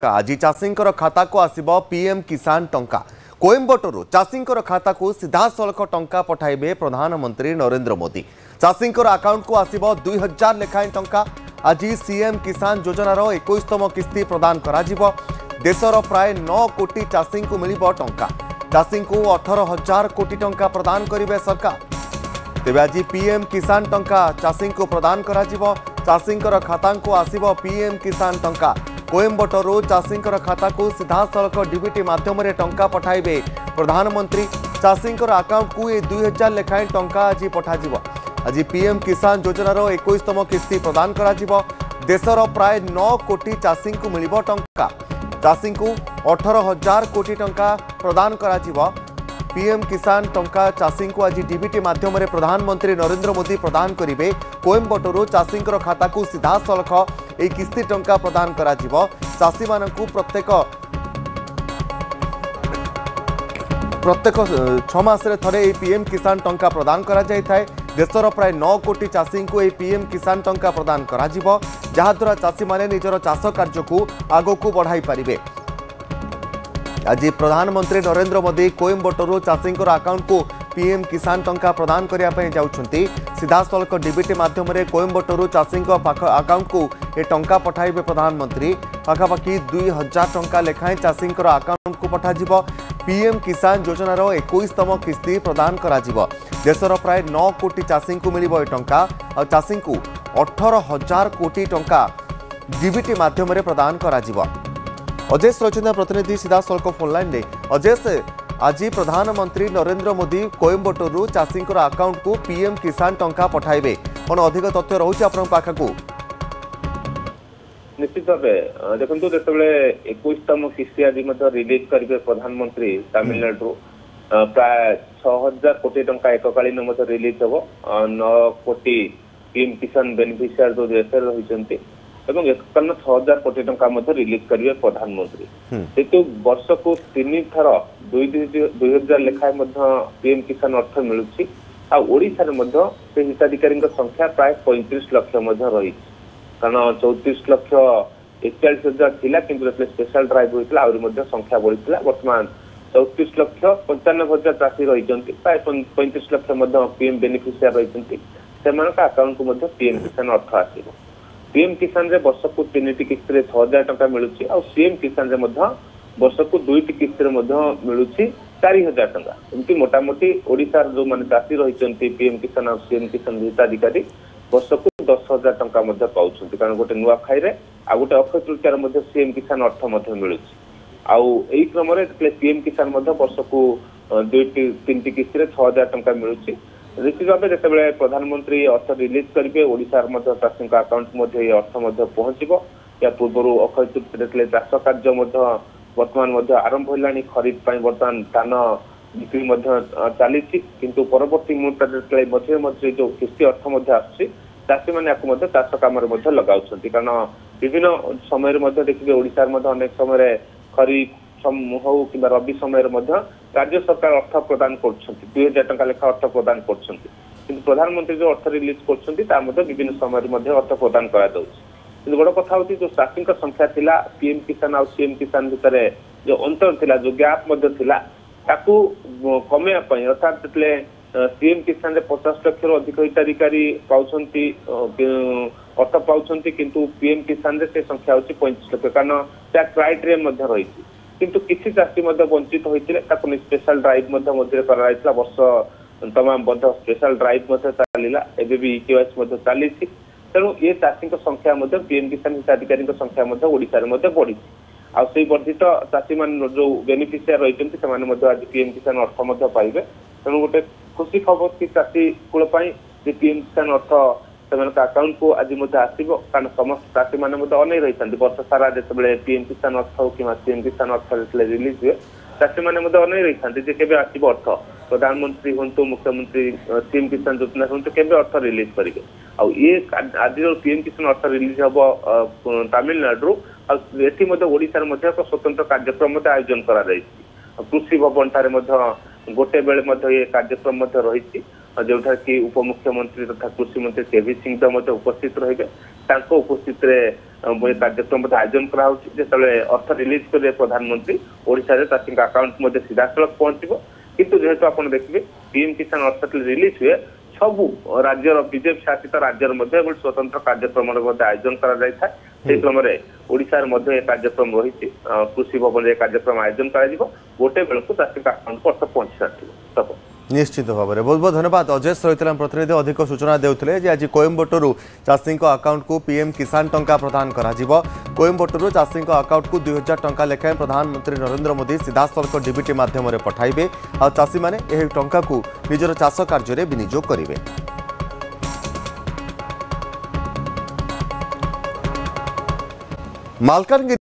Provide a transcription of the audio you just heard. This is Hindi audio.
आज चाषी खाता को आसिबो पीएम किसान टंका। कोयम्बटूर चाषी खाता को सीधा सलख टंका पठाइबे प्रधानमंत्री नरेंद्र मोदी। चाषी अकाउंट को आसिबो 2000 लेखाएं टंका। आज सीएम किसान योजनार 21तम किस्ती प्रदान कराजिबो। देशर प्राय 9 कोटी चाषी को मिलिबो टंका। चाषी को 18,000 कोटी टंका प्रदान करिवे सरकार। तेबे आज पीएम किसान टंका चाषी को प्रदान कराजिबो। चाषी खाता को आसिबो पीएम किसान टंका। कोयम्बटूर चाषी खाता को सीधा सड़क डीबीटी माध्यम टंका पठाइबे प्रधानमंत्री। चाषी अकाउंट को 2000 लेखाएं टंका आज पठाजिबो। आज पीएम किसान योजनार 21तम किस्ती प्रदान कराजिबो। देशर प्राय 9 कोटी चाषी को मिलिबो टंका। चाषी को 18,000 कोटी टंका प्रदान कराजिबो। पीएम किसान टंका चाषी को आज डीबीटी माध्यम प्रधानमंत्री नरेंद्र मोदी प्रदान करेंगे। कोयम्बटूर चाषी खाता को सीधा सलख एक किस्ती टंका प्रदान कराजिबो। चाषी मानकु प्रत्येक 6 मासरे थरे पीएम किसान टंका प्रदान करा जाय थाए। देशर प्राय 9 कोटी चाषी को पीएम किसान टंका प्रदान कराजिबो, जहाद्वारा चाषी माने निजर चाष कार्य को आगो बढ़ाई पारिबे। आज प्रधानमंत्री नरेंद्र मोदी कोयम्बटूर चाषी अकाउंट को पीएम किसान टंका प्रदान करने जाउछंती। सीधा सड़क डीबीटी माध्यम कोयम्बटूर चाषी अकाउंट को ये टंका पठाइबे प्रधानमंत्री। पाखापाखि 2000 टंका लेखाएं चाषी अकाउंट को पठाजिबो। पीएम किसान योजनार 21तम किस्ती प्रदान कराजिबो। देशर प्राय 9 कोटी चाषी को मिलिबो टंका और चाषी को 18,000 कोटी टंका डीबीटी माध्यम प्रदान कराजिबो। अजेश रचना प्रतिनिधि सीधा सड़क फोनलाइन रे। अजेश, आज प्रधानमंत्री नरेंद्र मोदी कोयम्बटूर चाषी अकाउंट को पीएम किसान टंका पठाइबे, कौन अधिक तथ्य रोचे आपन पाखकु? निश्चित भाव देखो जिते 21तम किस्ती आज रिलीज करेंगे प्रधानमंत्री तमिलनाडु प्राय 6,000 कोटी टंका एककालीन रिलीज हम 9 कोटी पीएम किसान बेनिफिशियारी जो देश रही एवं एककालीन 6,000 कोटी टंका रिलीज करेंगे प्रधानमंत्री। किंतु वर्ष को 3 थर 2000 लेखाएं पीएम किसान अर्थ मिलूँ। ओडिशा से हिताधिकारी संख्या प्राय 35 लाख रही, कारण 34 लाख 41,000 थिला, किंतु स्पेशल ड्राइव होता है संख्या बढ़ी। वर्तमान 34 लाख 95,000 चाषी रही, प्राय 35 लाख पीएम बेनिफिशियारी रही। अकाउंट को पीएम किसान अर्थ आसो। पीएम किसान रे वर्ष को 3टी किस्ती 6,000 टंका मिलूँ और सीएम किसान रे वर्ष को 2टी किस्ती मिलूँ 4,000 टंका। एमती मोटामोटी ओडिशा जो माने चाषी रही पीएम किसान और सीएम किसान हिताधिकारी वर्ष को 10,000 टंका पाउछंती, कारण गोटे नुआ खाई रे आ गोटे अक्षय तृतीयार सीएम किसान अर्थ मिलूँ। आउ एई क्रम रे पीएम किसान वर्ष को 2-3टी किस्ती 6,000 टंका मिलूँ। निश्चित भाव जिते प्रधानमंत्री अर्थ रिलीज करेंगे ओडिशा चाषी अकाउंट ये अर्थ पहुंचो। या पूर्व अक्षय तृतीय चाष कार्य वर्तमान आरंभ होलानी। खरीफ बर्तमान धान बिक्री चली, किंतु परवर्ती मुहूर्त मझे मझे जो किस्ती अर्थ आसी मैंने चाष कम लगाऊँ, कारण विभिन्न समय देखिए ओडिशा अनेक समय खरीफ हो कि रबी समय राज्य सरकार अर्थ प्रदान कर 2000 टंका लेखा अर्थ प्रदान कर। प्रधानमंत्री जो अर्थ रिलीज कर विभिन्न समय अर्थ प्रदान कर बड़ कथा हूँ जो चाषी संख्या थिला पीएम किसान और सीएम किसान भितर जो अंतर थिला, जो गैप कमेवाई, अर्थात सीएम किसान रे 50 लाख अधिक हिताधिकारी पाउछंती अर्थ पाउछंती, किंतु पीएम किसान रे से संख्या होची 35 लाख, कारण टैक्स क्राइटेरिया रही। किंतु किसी चाषी वंचित होते स्पेशल ड्राइव वर्ष तमाम स्पेशल ड्राइव चलला। एबी केवाईसी चली, तेणु ये चाषी संख्या पीएम किसान हिताधिकारी संख्या ओडिशा रे बढ़ी। आई वर्धित चाषी मान जो बेनिफिशियारी रही आज पीएम किसान अर्थ पाइबे। तेणु गोटे खुशी खबर कि चाषी कूल पीएम किसान अर्थ अकाउंट को आज आसो, कारण समस्त चाषी मैंने अनै रही वर्ष सारा जो पीएम किसान अर्थ हो कि सीएम किसान अर्थ रिलीज हुए चाषी मैंने अनै रही के आसो अर्थ। प्रधानमंत्री हूँ, मुख्यमंत्री सीएम किसान योजना हूँ, के अर्थ रिलीज करेंगे। आज पीएम किसान अर्थ रिलीज हम तमिलनाडु ओडिशा एक स्वतंत्र कार्यक्रम आयोजन कर कृषि भवन ठारे गोटे बेले ये कार्यक्रम रही, जो कि उपमुख्यमंत्री तथा कृषि मंत्री केवी सिंह उपस्थित रहे। ତାଙ୍କ ଉପସ୍ଥିତିରେ କାର୍ଯ୍ୟକ୍ରମ ଆୟୋଜନ କରାଯାଉଛି। ଯେତେବେଳେ ଅର୍ଥ ରିଲିଜ କରିବେ ପ୍ରଧାନମନ୍ତ୍ରୀ ଓଡିଶାରେ ଚାଷୀଙ୍କ ଆକାଉଣ୍ଟ ମଧ୍ୟ ସିଧାସଳଖ ପହଞ୍ଚିବ। କିନ୍ତୁ ଯେହେତୁ ଆପଣ ଦେଖିବେ ପିଏମ କିଷାନ ଅର୍ଥ ରିଲିଜ ହୁଏ ସବୁ ରାଜ୍ୟର ବିଜେପି ଶାସିତ ରାଜ୍ୟର ମଧ୍ୟ ଗୋଟେ ସ୍ୱତନ୍ତ୍ର କାର୍ଯ୍ୟକ୍ରମର ମଧ୍ୟ ଆୟୋଜନ କରାଯାଇଥାଏ। ସେହି କ୍ରମରେ ଓଡିଶାରେ ମଧ୍ୟ ଏ କାର୍ଯ୍ୟକ୍ରମ ରହିଛି। କୃଷି ଭବନରେ ଏ କାର୍ଯ୍ୟକ୍ରମ ଆୟୋଜନ କରାଯିବ। ଗୋଟେ ବେଳକୁ ଚାଷୀଙ୍କ ଆକାଉଣ୍ଟକୁ ଅର୍ଥ ପହଞ୍ଚି ସାରିଥିବ। निश्चित भाव में बहुत बहुत धन्यवाद अजय सहित प्रतिनिधि अधिक सूचना देते आज कोयम्बटूर चाषी अकाउंट को पीएम किसान टंका प्रदान कोयम्बटूर चाषी अकाउंट को 2000 टंका लेखाएं प्रधानमंत्री नरेंद्र मोदी सीधासलख डीबीटी माध्यम पठाइबे आ चाषी मैंने यह टंका को निजर चाष कार्य विनियोग करेंगे। मालकानगिरी